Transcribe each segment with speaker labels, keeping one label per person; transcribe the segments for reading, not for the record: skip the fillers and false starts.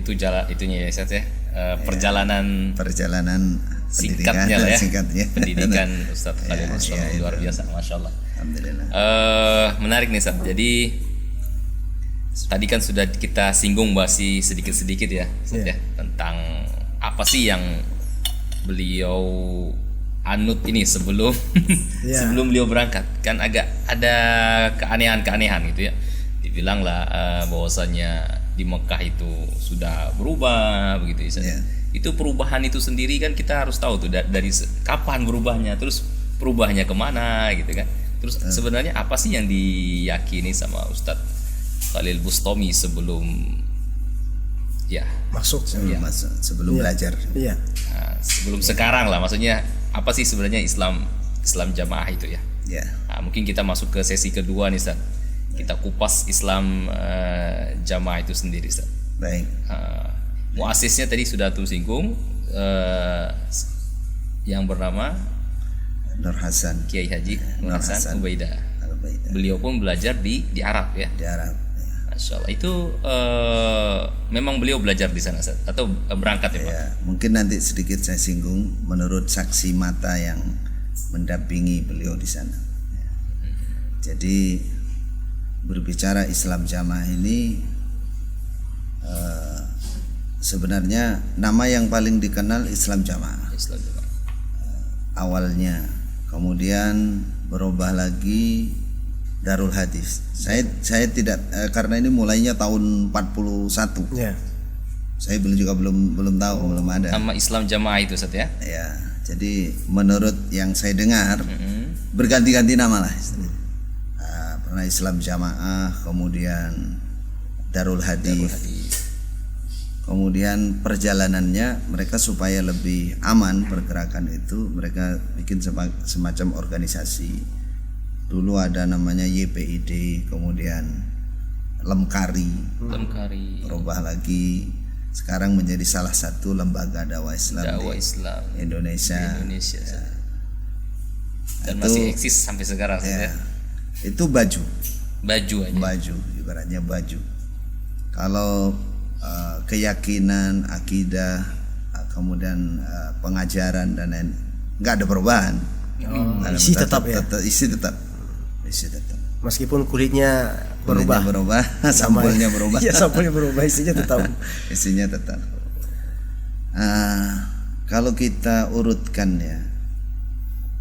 Speaker 1: itu jalan itunya ya Ustaz ya. Perjalanan singkatnya lah ya. Pendidikan Ustaz Khalil Rustam luar biasa, Masya Allah.
Speaker 2: Alhamdulillah.
Speaker 1: Menarik nih Ustaz. Jadi tadi kan sudah kita singgung bahasi sedikit-sedikit ya Ustaz ya, tentang apa sih yang beliau anut ini sebelum sebelum beliau berangkat. Kan agak ada keanehan-keanehan gitu ya. Dibilang lah bahwasanya di Mekah itu sudah berubah begitu ya. Itu perubahan itu sendiri kan kita harus tahu tuh dari kapan berubahnya, terus perubahannya kemana gitu kan. Terus sebenarnya apa sih yang diyakini sama Ustadz Khalil Bustami sebelum
Speaker 2: sebelum belajar.
Speaker 1: Iya. Nah, sebelum sekarang lah, maksudnya apa sih sebenarnya Islam jamaah itu ya?
Speaker 2: Ya.
Speaker 1: Nah, mungkin kita masuk ke sesi kedua nih Ustaz. Kita kupas Islam jamaah itu sendiri Ustaz.
Speaker 2: Baik.
Speaker 1: Muasisnya tadi sudah tuh singgung, yang bernama
Speaker 2: Nur Hasan,
Speaker 1: Kiai Haji Nur Hasan Ubaidah. Beliau pun belajar di Arab ya.
Speaker 2: Di Arab.
Speaker 1: Masya Allah. Itu memang beliau belajar di sana Ustaz, atau berangkat ya Pak?
Speaker 2: Ya, mungkin nanti sedikit saya singgung menurut saksi mata yang mendampingi beliau di sana. Jadi berbicara Islam jamaah ini sebenarnya nama yang paling dikenal Islam jamaah.
Speaker 1: Islam jamaah.
Speaker 2: Awalnya, kemudian berubah lagi Darul Hadis. Saya tidak karena ini mulainya tahun 41. Ya. Saya belum tahu, belum ada.
Speaker 1: Nama Islam jamaah itu Ustaz ya?
Speaker 2: Ya. Jadi menurut yang saya dengar berganti-ganti nama lah. Pernah Islam jamaah, kemudian Darul Hadis. Kemudian perjalanannya mereka supaya lebih aman pergerakan itu, mereka bikin semacam organisasi. Dulu ada namanya YPID, kemudian Lemkari. Berubah lagi, sekarang menjadi salah satu lembaga dakwah Islam Indonesia. Ya.
Speaker 1: Dan itu, masih eksis sampai sekarang ya.
Speaker 2: Itu baju aja. Baju, ibaratnya baju. Kalau keyakinan, akidah, kemudian pengajaran dan lain, nggak ada perubahan.
Speaker 3: Isi tetap. Meskipun kulitnya berubah,
Speaker 2: sampulnya berubah.
Speaker 3: Iya, sampulnya berubah, isinya tetap.
Speaker 2: Kalau kita urutkan ya,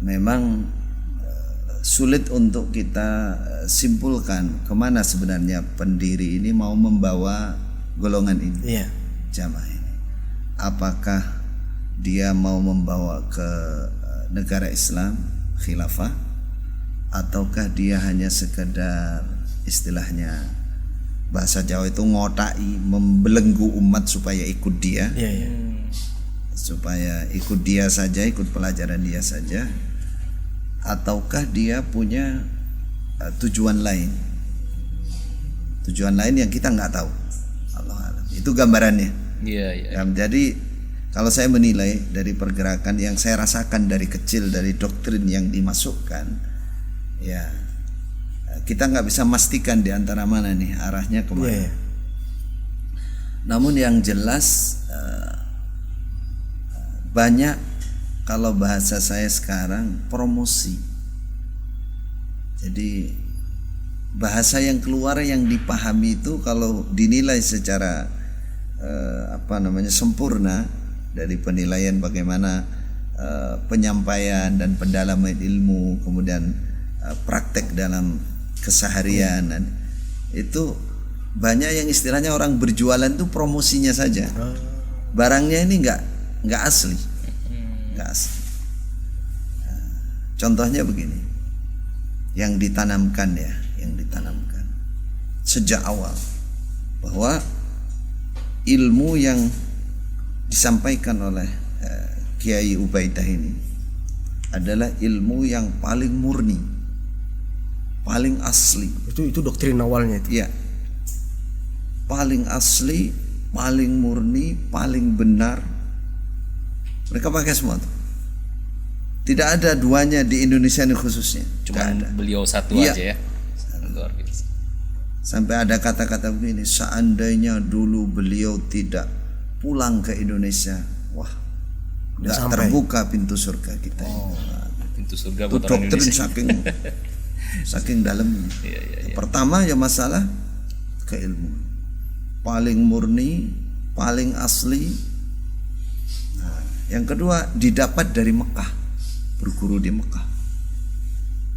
Speaker 2: memang sulit untuk kita simpulkan kemana sebenarnya pendiri ini mau membawa golongan ini, jamaah ini. Apakah dia mau membawa ke negara Islam, khilafah, ataukah dia hanya sekedar istilahnya bahasa Jawa itu ngotai, membelenggu umat supaya ikut dia, supaya ikut dia saja, ikut pelajaran dia saja, ataukah dia punya tujuan lain yang kita nggak tahu. Itu gambarannya. Jadi kalau saya menilai dari pergerakan yang saya rasakan dari kecil, dari doktrin yang dimasukkan, ya kita nggak bisa memastikan di antara mana nih arahnya kemana. Namun yang jelas banyak, kalau bahasa saya sekarang, promosi. Jadi bahasa yang keluar yang dipahami itu kalau dinilai secara sempurna dari penilaian bagaimana penyampaian dan pendalaman ilmu, kemudian praktek dalam keseharian, dan itu banyak yang istilahnya orang berjualan itu promosinya saja. Barangnya ini nggak asli. Contohnya begini, yang ditanamkan sejak awal bahwa ilmu yang disampaikan oleh Kiai Ubaidah ini adalah ilmu yang paling murni, paling asli.
Speaker 3: Itu doktrin awalnya itu.
Speaker 2: Iya. Paling asli, paling murni, paling benar. Mereka pakai semua tuh. Tidak ada duanya di Indonesia ini khususnya.
Speaker 1: Cuma beliau satu aja ya. Luar biasa.
Speaker 2: Sampai ada kata-kata begini, seandainya dulu beliau tidak pulang ke Indonesia, wah, nggak
Speaker 3: sampai.
Speaker 2: terbuka pintu surga kita.
Speaker 1: Pintu surga
Speaker 2: Itu
Speaker 1: buat orang
Speaker 2: doktrin
Speaker 1: Indonesia.
Speaker 2: saking dalamnya.
Speaker 1: Iya.
Speaker 2: Pertama ya masalah keilmuan, paling murni, paling asli. Nah, yang kedua didapat dari Mekah, berguru di Mekah.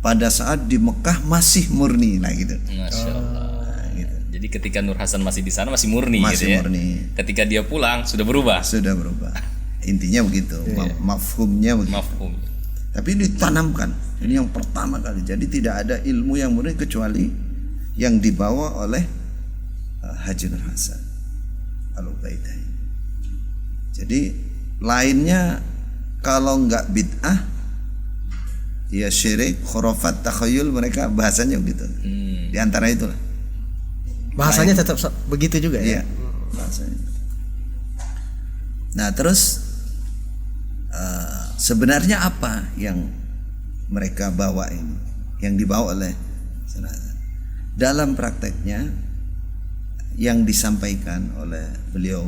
Speaker 2: Pada saat di Mekah masih murni, nah gitu.
Speaker 1: Masya Allah.
Speaker 2: Gitu.
Speaker 1: Jadi ketika Nur Hasan masih di sana masih murni
Speaker 2: Masih
Speaker 1: gitu ya.
Speaker 2: murni.
Speaker 1: Ketika dia pulang sudah berubah.
Speaker 2: Sudah berubah. Intinya begitu, mafhumnya begitu.
Speaker 1: Mafhum.
Speaker 2: Tapi ditanamkan. Ini yang pertama kali. Jadi tidak ada ilmu yang murni kecuali yang dibawa oleh Haji Nur Hasan Al-Ubaidai. Jadi lainnya kalau enggak bid'ah, ya syirik, khurafat, takhayul, mereka bahasanya begitu. Di antara itulah.
Speaker 3: Bahasanya tetap begitu juga
Speaker 2: Iya,
Speaker 3: ya.
Speaker 2: bahasanya. Nah, terus sebenarnya apa yang mereka bawa ini, yang dibawa oleh Hasan? Dalam prakteknya yang disampaikan oleh beliau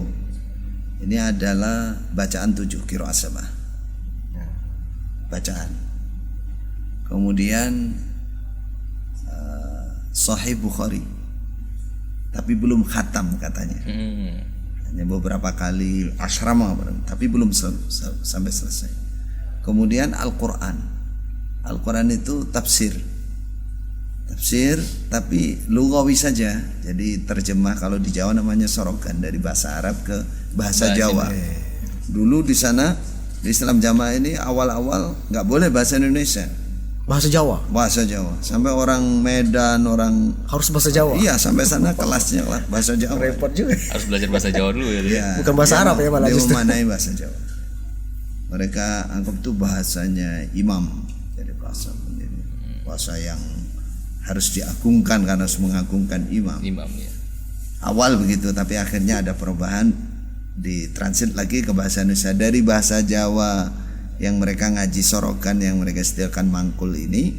Speaker 2: ini adalah bacaan 7 qiraat sabah. Bacaan. Kemudian Sahih Bukhari, tapi belum khatam katanya. Hanya beberapa kali asrama, tapi belum sampai selesai. Kemudian Al-Quran. Al-Quran itu tafsir, tapi lugawi saja. Jadi terjemah, kalau di Jawa namanya sorogan, dari bahasa Arab ke bahasa Jawa. Dulu di sana di Islam Jamaah ini awal-awal nggak boleh bahasa Indonesia,
Speaker 3: Bahasa Jawa.
Speaker 2: bahasa Jawa. Sampai orang Medan, orang
Speaker 3: Harus bahasa Jawa.
Speaker 2: iya sampai sana kelasnya bahasa Jawa.
Speaker 3: Repot juga.
Speaker 1: Harus belajar bahasa Jawa dulu ya.
Speaker 2: Iya,
Speaker 3: Bukan bahasa
Speaker 2: dia
Speaker 3: Arab ya malah
Speaker 2: dia
Speaker 3: justru.
Speaker 2: memanai bahasa Jawa. Mereka anggap itu bahasanya imam, jadi bahasa pendiri, bahasa yang harus diagungkan karena harus mengagungkan imam.
Speaker 1: Imam ya.
Speaker 2: Awal begitu, tapi akhirnya ada perubahan, ditranslate lagi ke bahasa Indonesia. Dari bahasa Jawa yang mereka ngaji sorokan, yang mereka sediakan mangkul ini,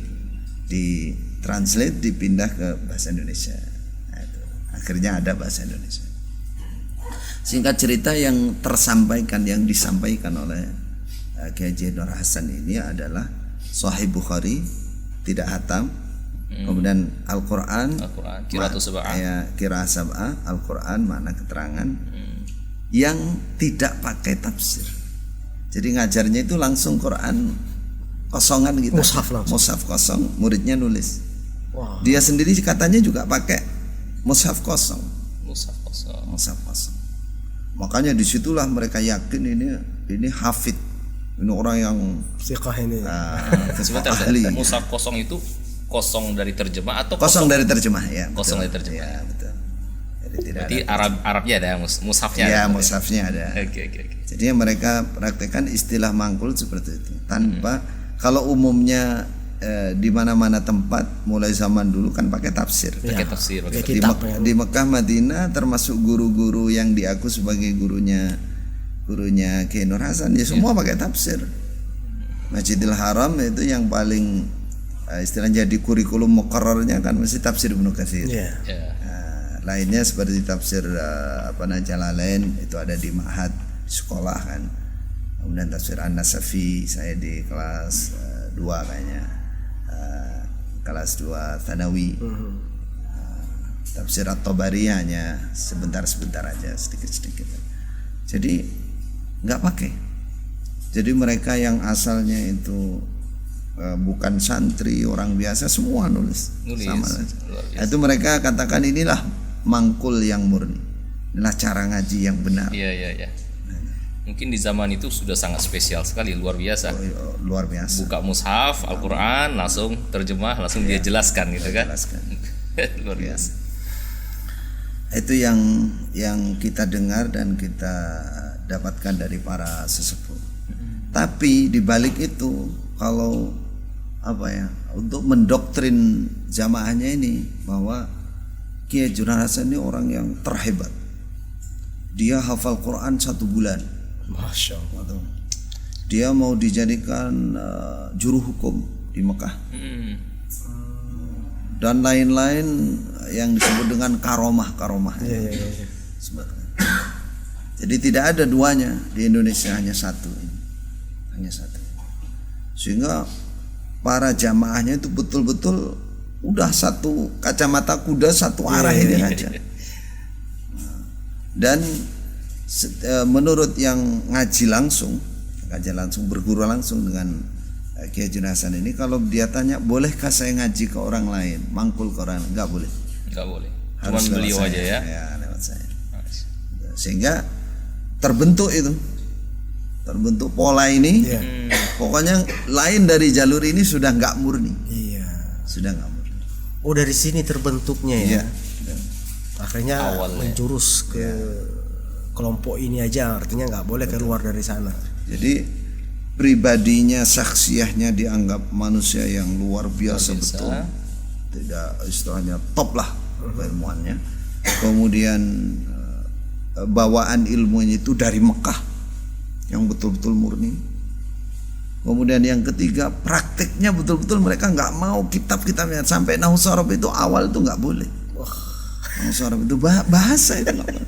Speaker 2: ditranslate, dipindah ke bahasa Indonesia. Nah, itu. Akhirnya ada bahasa Indonesia. Singkat cerita, yang tersampaikan, yang disampaikan oleh Kiai Haji Nur Hasan ini adalah Sahih Bukhari, tidak hatam. Kemudian Al-Quran,
Speaker 1: Qiraatus sab'ah.
Speaker 2: ya, qiraat sab'ah, Al-Quran makna keterangan yang tidak pakai tafsir. Jadi ngajarnya itu langsung Quran kosongan gitu.
Speaker 3: Mushaf langsung.
Speaker 2: Mushaf kosong, muridnya nulis.
Speaker 3: Wah.
Speaker 2: Dia sendiri katanya juga pakai mushaf kosong.
Speaker 1: Mushaf kosong.
Speaker 2: Mushaf kosong. Makanya disitulah mereka yakin ini hafid, ini orang yang
Speaker 3: Siqah ini.
Speaker 1: Sebentar,
Speaker 2: ahli.
Speaker 1: mushaf kosong itu kosong dari terjemah atau
Speaker 2: Kosong dari terjemah ya.
Speaker 1: Kosong
Speaker 2: betul.
Speaker 1: dari terjemah.
Speaker 2: Ya, betul. Jadi tidak
Speaker 1: Berarti Arabnya ada, mushafnya
Speaker 2: ada. Ya,
Speaker 1: ada.
Speaker 2: mushafnya ada.
Speaker 1: Oke.
Speaker 2: Jadi mereka praktekkan istilah mangkul seperti itu. Tanpa kalau umumnya di mana-mana tempat mulai zaman dulu kan pakai tafsir.
Speaker 1: Pakai tafsir, pakai
Speaker 3: Kayak
Speaker 1: tafsir.
Speaker 3: kitab ya.
Speaker 2: Di Mekah Madinah termasuk guru-guru yang diaku sebagai gurunya Kiai Nur Hasan ya semua pakai tafsir. Masjidil Haram itu yang paling istilahnya jadi kurikulum muqarrarnya kan mesti tafsir Ibnu Katsir.
Speaker 3: Iya.
Speaker 1: Ya.
Speaker 2: Lainnya seperti tafsir Jalalain itu ada di ma'had sekolah kan. Kemudian tafsir An-Nasafi saya di kelas 2 kayaknya. Kelas 2 Thanawi. Tafsir At-Tabari hanya sebentar-sebentar aja, sedikit-sedikit. Jadi nggak pakai. Jadi mereka yang asalnya itu bukan santri, orang biasa, semua nulis. Sama saja.
Speaker 1: Luar biasa.
Speaker 2: Itu mereka katakan inilah mangkul yang murni, inilah cara ngaji yang benar.
Speaker 1: Iya. Mungkin di zaman itu sudah sangat spesial sekali, luar biasa.
Speaker 2: Luar biasa.
Speaker 1: Buka mushaf Al-Quran, langsung terjemah, langsung dia jelaskan gitu kan.
Speaker 2: Jelaskan.
Speaker 1: Luar biasa.
Speaker 2: Itu yang kita dengar dan kita dapatkan dari para sesepuh. Tapi di balik itu, kalau untuk mendoktrin jamaahnya ini bahwa Kiai Haji Nur Hasan ini orang yang terhebat. Dia hafal Quran 1 bulan.
Speaker 3: Masya Allah.
Speaker 2: Dia mau dijadikan juru hukum di Mekah dan lain-lain yang disebut dengan karomah.
Speaker 3: Iya, iya.
Speaker 2: Jadi tidak ada duanya di Indonesia, hanya satu. Sehingga para jamaahnya itu betul-betul udah satu kacamata kuda, satu arah ini aja. Dan menurut yang ngaji langsung berguru langsung dengan Kiai Haji Hasan ini, kalau dia tanya bolehkah saya ngaji ke orang lain, mangkul ke orang lain, nggak boleh. Cuman
Speaker 1: beliau aja ya.
Speaker 2: Ya, lewat saya. Sehingga terbentuk pola ini. Pokoknya lain dari jalur ini sudah nggak murni.
Speaker 3: Iya.
Speaker 2: Sudah nggak murni.
Speaker 3: Oh, dari sini terbentuknya ya.
Speaker 2: Iya.
Speaker 3: Akhirnya menjurus ke kelompok ini aja, artinya nggak boleh keluar dari sana.
Speaker 2: Jadi pribadinya, saksiahnya dianggap manusia yang luar biasa betul, tidak istilahnya top lah ilmuannya. Kemudian bawaan ilmunya itu dari Mekah yang betul-betul murni. Kemudian yang ketiga, prakteknya betul-betul mereka nggak mau kitab-kitabnya, sampai Nahwu Shorof itu awal itu nggak boleh. Nahwu Shorof itu bahasa itu nggak boleh.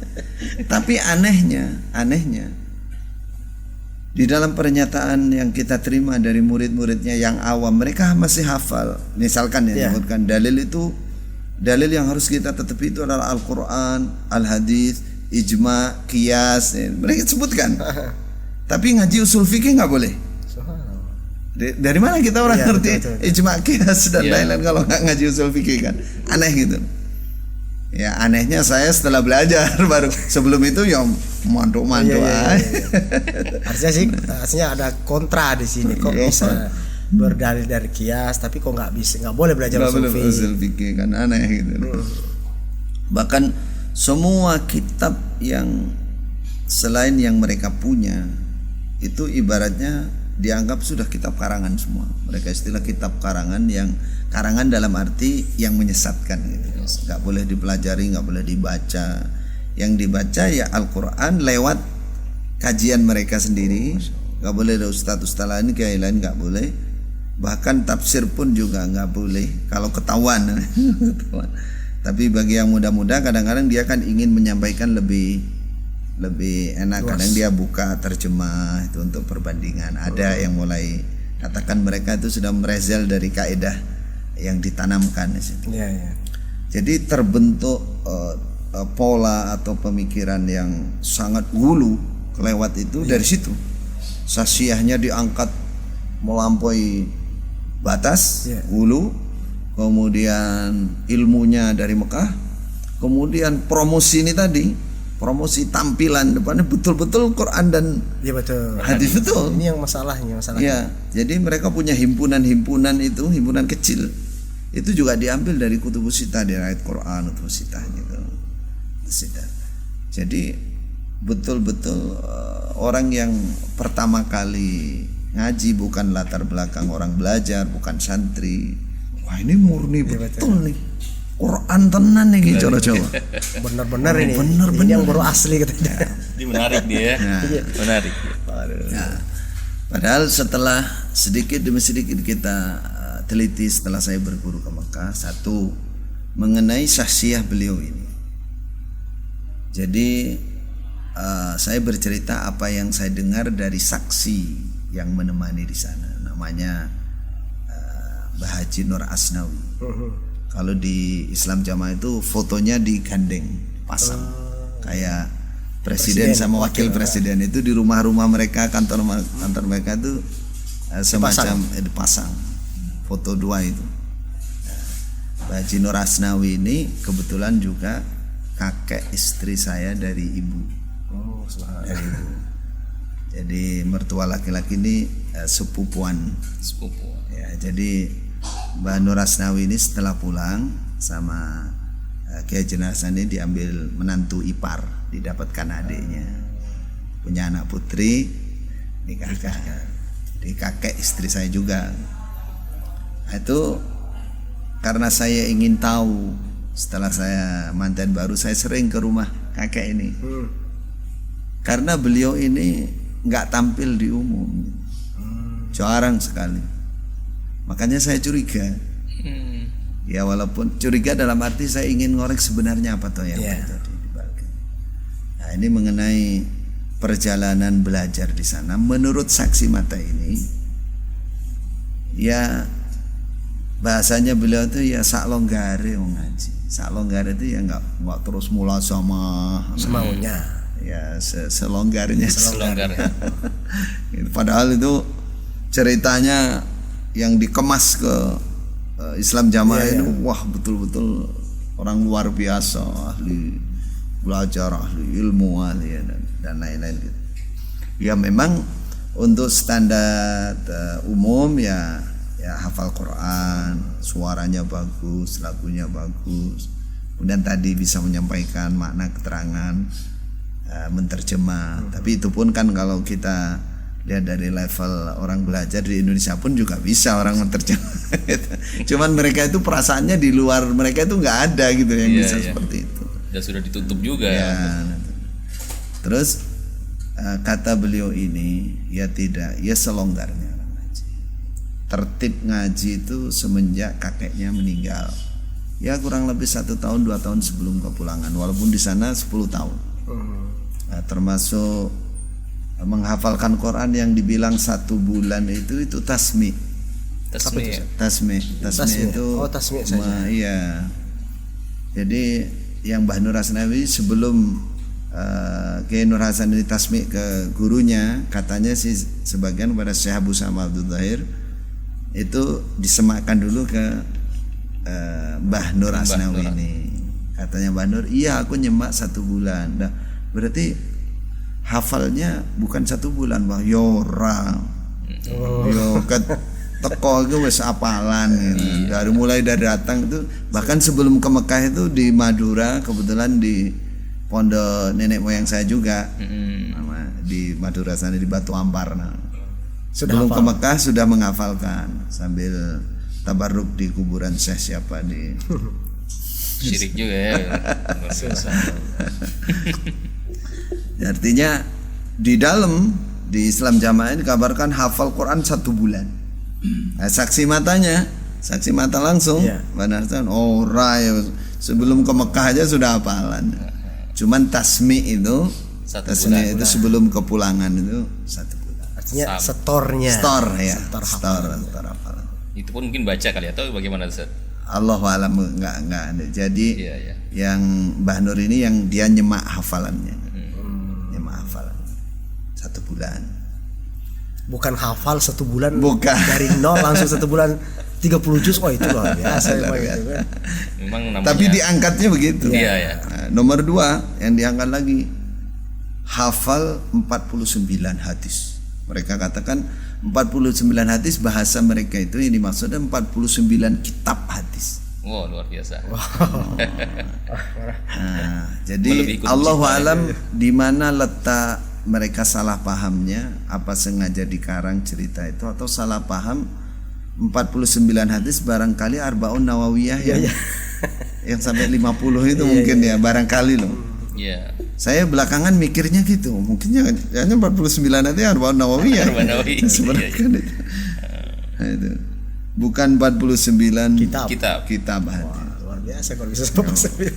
Speaker 2: Tapi anehnya di dalam pernyataan yang kita terima dari murid-muridnya yang awam, mereka masih hafal. Misalkan disebutkan dalil yang harus kita tetapi itu adalah Al-Quran, Al-Hadis, Ijma, Qiyas. Mereka sebutkan. Tapi ngaji usul fikih nggak boleh. Dari mana kita orang ngerti betul. Ijma, Qiyas dan lain-lain kalau nggak ngaji usul fikih kan? Aneh gitu. Ya anehnya saya setelah belajar baru, sebelum itu ya mantuk-mantuk aja.
Speaker 3: Artinya ada kontra di sini. Kok bisa berdalil dari kias tapi kok nggak boleh belajar usul
Speaker 2: fikih kan, aneh gitu. Bahkan semua kitab yang selain yang mereka punya itu ibaratnya dianggap sudah kitab karangan semua. Mereka istilah kitab karangan, yang karangan dalam arti yang menyesatkan gitu. Nggak boleh dipelajari, nggak boleh dibaca. Yang dibaca ya Al-Quran lewat kajian mereka sendiri. Nggak boleh ada ustadz lain, kiai lain nggak boleh. Bahkan tafsir pun juga nggak boleh kalau ketahuan. Tapi bagi yang muda-muda kadang-kadang dia kan ingin menyampaikan lebih enak. Kadang dia buka terjemah itu untuk perbandingan. Ada yang mulai katakan mereka itu sudah merezel dari kaidah yang ditanamkan di situ. Jadi terbentuk pola atau pemikiran yang sangat hulu kelewat itu dari situ. Sasiahnya diangkat melampaui batas, hulu. Kemudian ilmunya dari Mekah. Kemudian promosi ini tadi, promosi tampilan depannya betul-betul Quran dan hadis betul.
Speaker 3: Ini yang masalahnya.
Speaker 2: Ya, jadi mereka punya himpunan itu, himpunan kecil. Itu juga diambil dari kutubus sitah, dari ayat Quran, kutubus sitah gitu. Jadi betul-betul orang yang pertama kali ngaji bukan latar belakang orang belajar, bukan santri. Wah, ini murni betul nih. Quran tenan nih gitu coba.
Speaker 3: Benar-benar ini. Ini yang baru asli katanya.
Speaker 1: Ini menarik dia. Menarik.
Speaker 2: Padahal setelah sedikit demi sedikit kita teliti setelah saya berguru ke Mekah, satu mengenai sahsiah beliau ini. Jadi saya bercerita apa yang saya dengar dari saksi yang menemani di sana. Namanya Mbah Haji Nur Asnawi. Kalau di Islam Jamaah itu fotonya digandeng, pasang kayak presiden sama wakil presiden itu di rumah-rumah mereka, kantor mereka itu semacam dipasang foto dua itu. Mbah Haji Nur Asnawi ini kebetulan juga kakek istri saya dari ibu. Dari ibu. Jadi mertua laki-laki ini sepupuan. Ya, jadi Mbah Nur Asnawi ini setelah pulang sama Kiai Haji Hasan ini diambil menantu ipar, didapatkan adiknya, punya anak putri, nikahkan. Jadi kakek istri saya juga. Nah, itu karena saya ingin tahu, setelah saya mantan baru saya sering ke rumah kakek ini. Karena beliau ini nggak tampil di umum, jarang sekali. Makanya saya curiga Ya walaupun curiga dalam arti saya ingin ngorek sebenarnya apa toh yang
Speaker 3: Iya.
Speaker 2: terjadi di balik. Nah, ini mengenai perjalanan belajar di sana. Menurut saksi mata ini, ya bahasanya beliau itu ya sak longgare wong ngaji. Sak longgare itu ya nggak terus mula sama
Speaker 3: Semaunya.
Speaker 2: ya selonggarnya.
Speaker 1: Selonggar.
Speaker 2: Padahal itu ceritanya yang dikemas ke Islam Jamaah
Speaker 3: Iya,
Speaker 2: ini wah betul-betul orang luar biasa, ahli belajar, ahli ilmu, ahli dan lain-lain gitu. Ya memang untuk standar umum ya hafal Quran, suaranya bagus, lagunya bagus. Kemudian tadi bisa menyampaikan makna keterangan, menterjemah. Tapi itu pun kan kalau kita lihat dari level orang belajar di Indonesia pun juga bisa orang menterjemah. Cuman mereka itu perasaannya di luar mereka itu nggak ada gitu yang
Speaker 1: Iya,
Speaker 2: bisa
Speaker 1: iya.
Speaker 2: seperti itu.
Speaker 1: Dan sudah ditutup juga
Speaker 2: Ya.
Speaker 1: ya.
Speaker 2: Terus kata beliau ini ya tidak, ya selonggarnya orang ngaji. Tertib ngaji itu semenjak kakeknya meninggal. Ya kurang lebih 1 tahun 2 tahun sebelum kepulangan. Walaupun di sana 10 tahun. Nah, termasuk menghafalkan Quran yang dibilang 1 bulan itu tasmi.
Speaker 1: Tasmi.
Speaker 2: Tasmi itu
Speaker 3: Oh, tasmi saja.
Speaker 2: Iya. Jadi yang Mbah Nur Hasnawi sebelum Kiai Nur Hasan ini tasmi ke gurunya, katanya sih sebagian pada Syekh Abu Sama Abdul Zahir itu disemakkan dulu ke Mbah Nur Hasnawi ini. Katanya Mbah Nur, iya aku nyemak 1 bulan. Nah, berarti hafalnya bukan 1 bulan, Mbah. Yora. Yo teko itu wis apalan gitu. Mulai dari datang itu, bahkan sebelum ke Mekah itu di Madura, kebetulan di pondok nenek moyang saya juga. Di Madura sana di Batu Ampar. Nah. Sebelum ke Mekah sudah menghafalkan sambil tabarruk di kuburan Syekh siapa di
Speaker 1: Syirik juga ya. Luar biasa.
Speaker 2: Artinya di dalam di Islam Jamaah ini dikabarkan hafal Quran 1 bulan. Nah, saksi mata langsung,
Speaker 3: Iya.
Speaker 2: benar kan? Ya, sebelum ke Mekah aja sudah hafalan. Cuman tasmi itu,
Speaker 1: 1
Speaker 2: tasmi
Speaker 1: bulan.
Speaker 2: itu sebelum kepulangan itu 1 bulan.
Speaker 3: Artinya
Speaker 1: Sam.
Speaker 3: setornya.
Speaker 2: Store ya,
Speaker 3: Setor
Speaker 2: store hafalan.
Speaker 1: Itu pun mungkin baca kali atau bagaimana Ustaz?
Speaker 2: Allah alam enggak ada. Jadi
Speaker 1: Iya, iya.
Speaker 2: yang Mbah Nur ini yang dia nyemak hafalannya. Nyemak hafalan 1 bulan.
Speaker 3: Bukan hafal 1 bulan.
Speaker 2: Bukan.
Speaker 3: Dari nol langsung 1 bulan 30 juz. Oh itu luar biasa.
Speaker 2: Luar
Speaker 3: memang
Speaker 2: biasa.
Speaker 3: itu kan.
Speaker 1: Memang namanya.
Speaker 2: Tapi diangkatnya begitu.
Speaker 1: Iya, ya.
Speaker 2: Nah, nomor 2 yang diangkat lagi hafal 49 hadis. Mereka katakan 49 hadis, bahasa mereka itu yang dimaksudnya 49 kitab hadis.
Speaker 1: Wow, luar biasa.
Speaker 2: Nah, jadi
Speaker 1: Melebihi kutub
Speaker 2: Allahu
Speaker 1: sifat.
Speaker 2: alam di mana letak mereka salah pahamnya, apa sengaja dikarang cerita itu atau salah paham 49 hadis barangkali Arbaun Nawawiyah yang sampai 50 itu mungkin ya barangkali loh.
Speaker 1: Iya.
Speaker 2: Saya belakangan mikirnya gitu, mungkin hanya 49 nanti Arbaun Nawawiyah.
Speaker 1: Arbaun Nawawi.
Speaker 2: Sebenarnya kan itu. Nah, itu. Bukan 49
Speaker 3: Kitab.
Speaker 1: Kitab
Speaker 2: hadis.
Speaker 3: Luar biasa kalau bisa sampai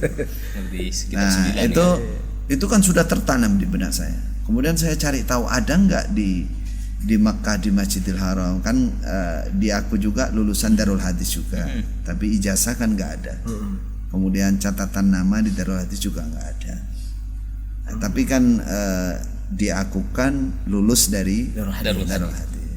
Speaker 1: lebih sekitar
Speaker 2: Nah
Speaker 1: 9
Speaker 2: itu kan sudah tertanam di benak saya. Kemudian saya cari tahu ada nggak di Makkah di Masjidil Haram kan di aku juga lulusan Darul Hadis juga, tapi ijazah kan nggak ada. Kemudian catatan nama di Darul Hadis juga nggak ada. Nah, tapi kan diakukan lulus dari
Speaker 1: Darul
Speaker 2: Hadis.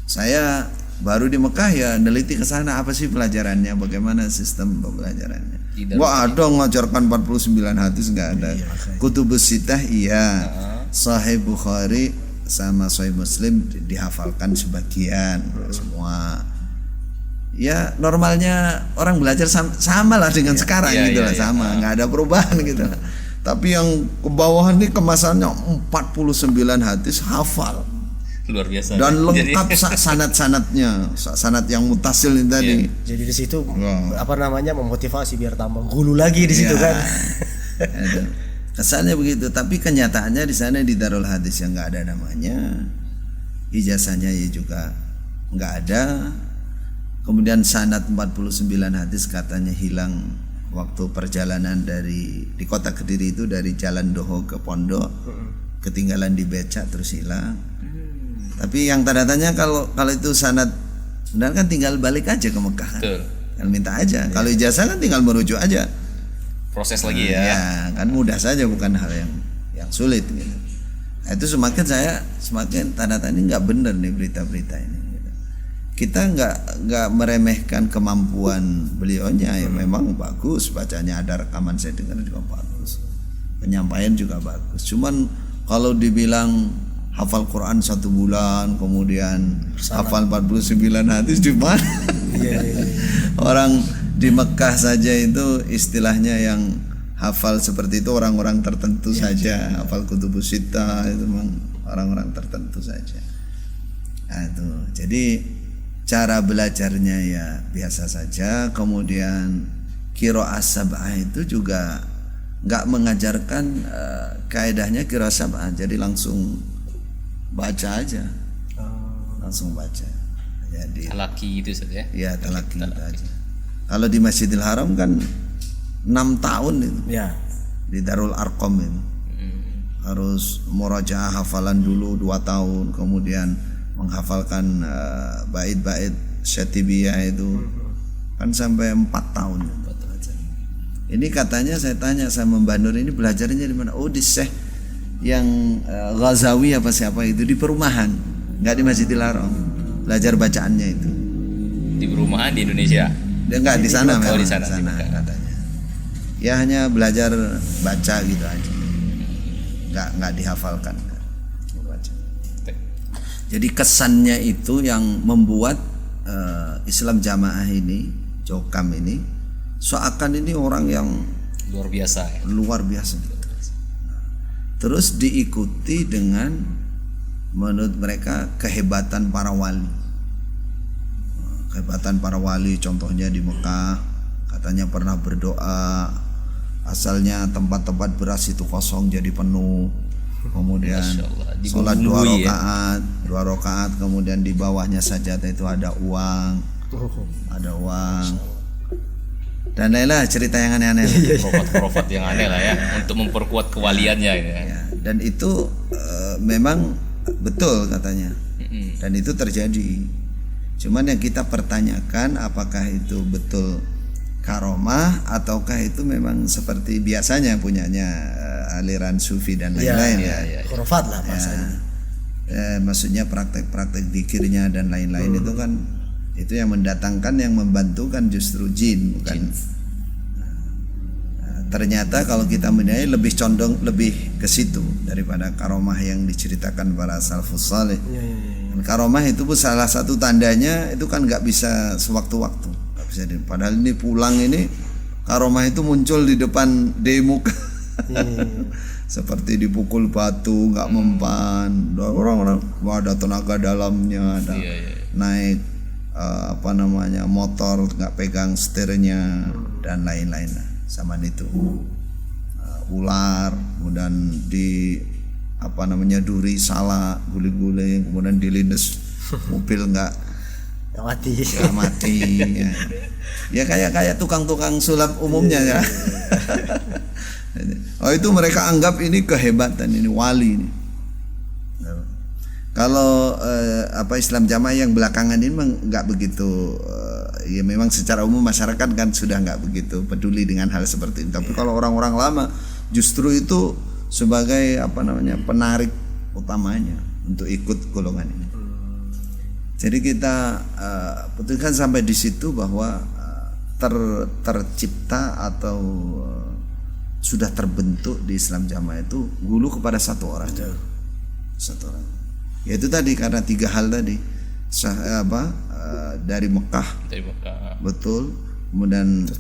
Speaker 2: Saya baru di Mekah ya neliti ke sana apa sih pelajarannya, bagaimana sistem pembelajarannya. Wah ada ngajarkan 49 hadis nggak ada. Kutubus Sittah iya. Sahih Bukhari sama Sahih Muslim dihafalkan sebagian, semua. Ya normalnya orang belajar sama lah dengan sekarang
Speaker 1: Iya,
Speaker 2: gitu
Speaker 1: iya,
Speaker 2: lah,
Speaker 1: iya.
Speaker 2: sama, nggak ada perubahan gitu. Tapi yang ke bawah ini kemasannya 49 hadis hafal.
Speaker 1: luar biasa.
Speaker 2: Dan
Speaker 1: Jadi-
Speaker 2: lengkap sanad-sanadnya, sanad yang mutasil ini tadi.
Speaker 3: Jadi di situ
Speaker 2: Wow.
Speaker 3: apa namanya memotivasi biar tambah gulu lagi di situ
Speaker 2: Ya.
Speaker 3: kan.
Speaker 2: Aduh. Kesannya begitu, tapi kenyataannya di sana di Darul Hadis yang nggak ada namanya, ijazahnya ya juga nggak ada, Kemudian sanad 49 hadis katanya hilang waktu perjalanan di kota Kediri itu, dari Jalan Doho ke Pondok, ketinggalan di becak terus hilang. Tapi yang tanda tanya kalau itu sanad benar kan tinggal balik aja ke Mekah kan.
Speaker 1: Betul.
Speaker 2: Kan minta aja. Kalau ijazah kan tinggal merujuk aja.
Speaker 1: Proses lagi ya.
Speaker 2: Ya, kan mudah saja, bukan hal yang sulit gitu. Nah, itu semakin tanda tanya nggak benar nih berita-berita ini. Gitu. Kita nggak meremehkan kemampuan beliaunya, ya memang bagus, bacanya ada rekaman saya dengar juga bagus, penyampaian juga bagus. Cuman kalau dibilang hafal Quran 1 bulan, kemudian hafal 49 hadis di mana? Orang di Mekah saja itu istilahnya yang hafal seperti itu orang-orang tertentu saja. Hafal Kutubus Sittah itu memang orang-orang tertentu saja. Nah, itu. Jadi cara belajarnya ya biasa saja. Kemudian qiraah sab'ah itu juga nggak mengajarkan kaidahnya qiraah sab'ah. Jadi langsung baca aja. Langsung baca. Jadi
Speaker 1: Talaki itu saja.
Speaker 2: ya talaki itu aja. Kalau di Masjidil Haram kan 6 tahun itu.
Speaker 3: Ya.
Speaker 2: Di Darul Arqam itu. Harus murajaah hafalan dulu 2 tahun, kemudian menghafalkan bait-bait Syatibiyah itu kan sampai 4 tahun. Ini katanya saya tanya sama Mbak Nur, ini belajarnya di mana? Oh, di Syekh yang Ghazawi apa siapa itu, di perumahan, nggak di Masjidil Haram. Belajar bacaannya itu.
Speaker 1: Di perumahan di Indonesia.
Speaker 2: Dia nggak di sana,
Speaker 1: Oh, di
Speaker 2: memang,
Speaker 1: sana, di Mekah.
Speaker 2: katanya. Ya hanya belajar baca gitu aja, nggak dihafalkan, baca. Jadi kesannya itu yang membuat Islam Jamaah ini, Jokam ini, seakan ini orang yang
Speaker 1: Luar biasa ya.
Speaker 2: luar biasa. Terus diikuti dengan menurut mereka kehebatan para wali. Kehebatan para wali contohnya di Mekah, katanya pernah berdoa asalnya tempat-tempat beras itu kosong jadi penuh. Kemudian
Speaker 1: Masya Allah,
Speaker 2: sholat 2
Speaker 1: dibumbui ya.
Speaker 2: rakaat, 2 rakaat, kemudian di bawahnya sajadah itu ada uang, dan lain-lain cerita yang aneh-aneh.
Speaker 1: Profat-profat yang aneh lah ya, untuk memperkuat kewaliannya gitu ya.
Speaker 2: Ya, dan itu memang betul katanya, dan itu terjadi. Cuman yang kita pertanyakan apakah itu betul karomah ataukah itu memang seperti biasanya punyanya aliran sufi dan lain-lain ya.
Speaker 3: Khurafat lah bahasanya.
Speaker 2: Maksudnya praktek-praktek zikirnya dan lain-lain itu kan itu yang mendatangkan, yang membantu kan justru jin, bukan. Ternyata kalau kita menilai lebih condong lebih ke situ daripada karomah yang diceritakan para salafus saleh. Dan karomah itu pun salah satu tandanya itu kan nggak bisa sewaktu-waktu, nggak bisa. Padahal ini pulang ini karomah itu muncul di depan demo. Seperti dipukul batu nggak mempan, orang-orang ada tenaga dalamnya, ada naik motor nggak pegang setirnya dan lain-lain sama itu. Ular, kemudian di duri salah guling-guling, kemudian dilindes mobil nggak mati ya kayak tukang-tukang sulap umumnya ya. Oh, itu mereka anggap ini kehebatan, ini wali ini. Kalau Islam Jamaah yang belakangan ini nggak begitu, ya memang secara umum masyarakat kan sudah nggak begitu peduli dengan hal seperti itu. Tapi kalau orang-orang lama justru itu sebagai penarik utamanya untuk ikut golongan ini. Jadi kita putuskan sampai di situ bahwa tercipta atau sudah terbentuk di Islam Jamaah itu hulu kepada satu orang. Yaitu tadi karena 3 hal tadi. Dari Mekah. Betul. Kemudian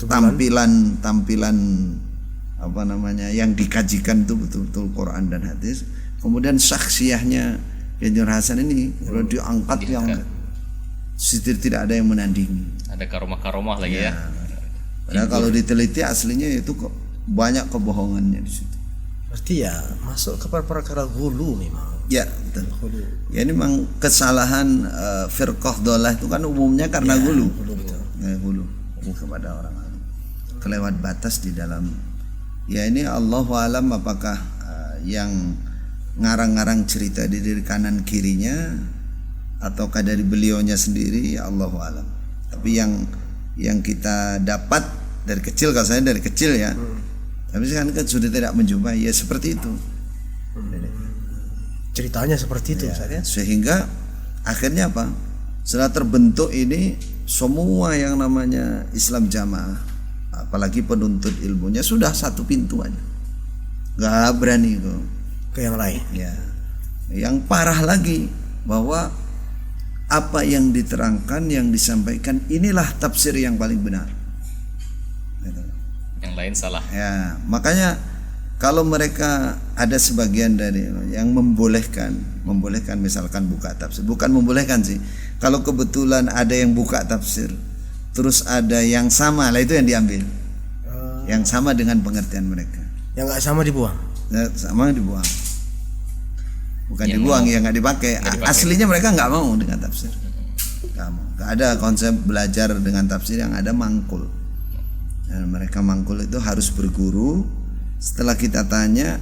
Speaker 2: tampilan yang dikajikan itu betul-betul Quran dan hadis. Kemudian syakhsiyahnya Nur Hasan ini kalau diangkat yang tidak ada yang menandingi.
Speaker 1: Ada karomah-karomah lagi ya.
Speaker 2: Padahal kalau diteliti aslinya itu kok banyak kebohongannya di situ.
Speaker 3: Berarti ya masuk ke perkara gulu memang.
Speaker 2: Ya, betul. Ya ini memang kesalahan firqah dolah itu kan umumnya karena hulu kepada orang alim, kelewat batas di dalam. Ya ini Allahu alam apakah yang ngarang-ngarang cerita di diri kanan kirinya ataukah dari beliaunya sendiri, ya Allahu alam. Tapi yang kita dapat dari kecil, kalau saya dari kecil ya, tapi sekarang kan sudah tidak menjumpai, ya seperti itu.
Speaker 3: Ceritanya seperti itu,
Speaker 2: Ya, sehingga akhirnya apa? Setelah terbentuk ini semua yang namanya Islam jamaah, apalagi penuntut ilmunya sudah satu pintu aja, nggak berani
Speaker 3: ke yang lain.
Speaker 2: Ya, yang parah lagi bahwa apa yang diterangkan, yang disampaikan inilah tafsir yang paling benar.
Speaker 1: Yang lain salah.
Speaker 2: Ya, makanya kalau mereka ada sebagian dari yang membolehkan misalkan buka tafsir, bukan membolehkan sih. Kalau kebetulan ada yang buka tafsir, terus ada yang sama, lah itu yang diambil. Yang sama dengan pengertian mereka.
Speaker 3: Yang nggak sama dibuang.
Speaker 2: Ya, sama dibuang. Bukan
Speaker 1: Yang
Speaker 2: dibuang,
Speaker 1: mau,
Speaker 2: yang nggak dipakai. Aslinya mereka nggak mau dengan tafsir. Nggak mau. Nggak ada konsep belajar dengan tafsir, yang ada mangkul. Dan mereka mangkul itu harus berguru. Setelah kita tanya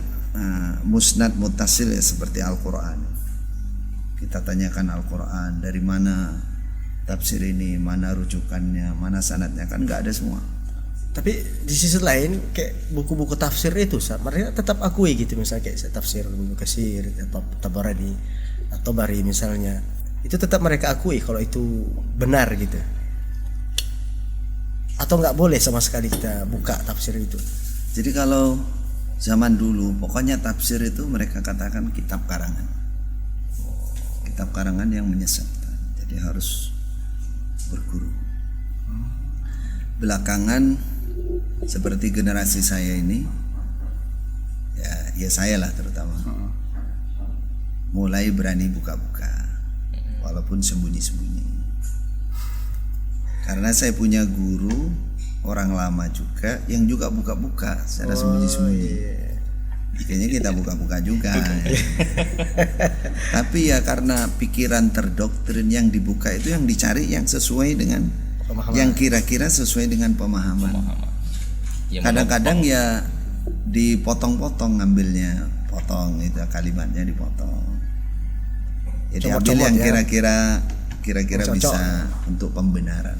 Speaker 2: musnad muttasil ya seperti Al-Quran, kita tanyakan Al-Quran dari mana tafsir ini, mana rujukannya, mana sanadnya, kan nggak ada semua.
Speaker 3: Tapi di sisi lain kayak buku-buku tafsir itu mereka tetap akui gitu, misalnya kayak tafsir Ibnu Katsir atau Tabarani atau Bari misalnya, itu tetap mereka akui kalau itu benar gitu. Atau nggak boleh sama sekali kita buka tafsir itu.
Speaker 2: Jadi kalau zaman dulu pokoknya tafsir itu mereka katakan kitab karangan. Kitab karangan yang menyesatkan. Jadi harus berguru. Belakangan seperti generasi saya ini, ya saya lah terutama, mulai berani buka-buka walaupun sembunyi-sembunyi. Karena saya punya guru orang lama juga yang juga buka-buka secara sembunyi-sembunyi. Kayaknya kita buka-buka juga. Tapi ya karena pikiran terdoktrin, yang dibuka itu yang dicari yang sesuai dengan pemahaman, yang kira-kira sesuai dengan pemahaman. Kadang-kadang ya dipotong-potong ngambilnya, potong itu kalimatnya dipotong. Jadi ambil yang kira-kira bisa untuk pembenaran.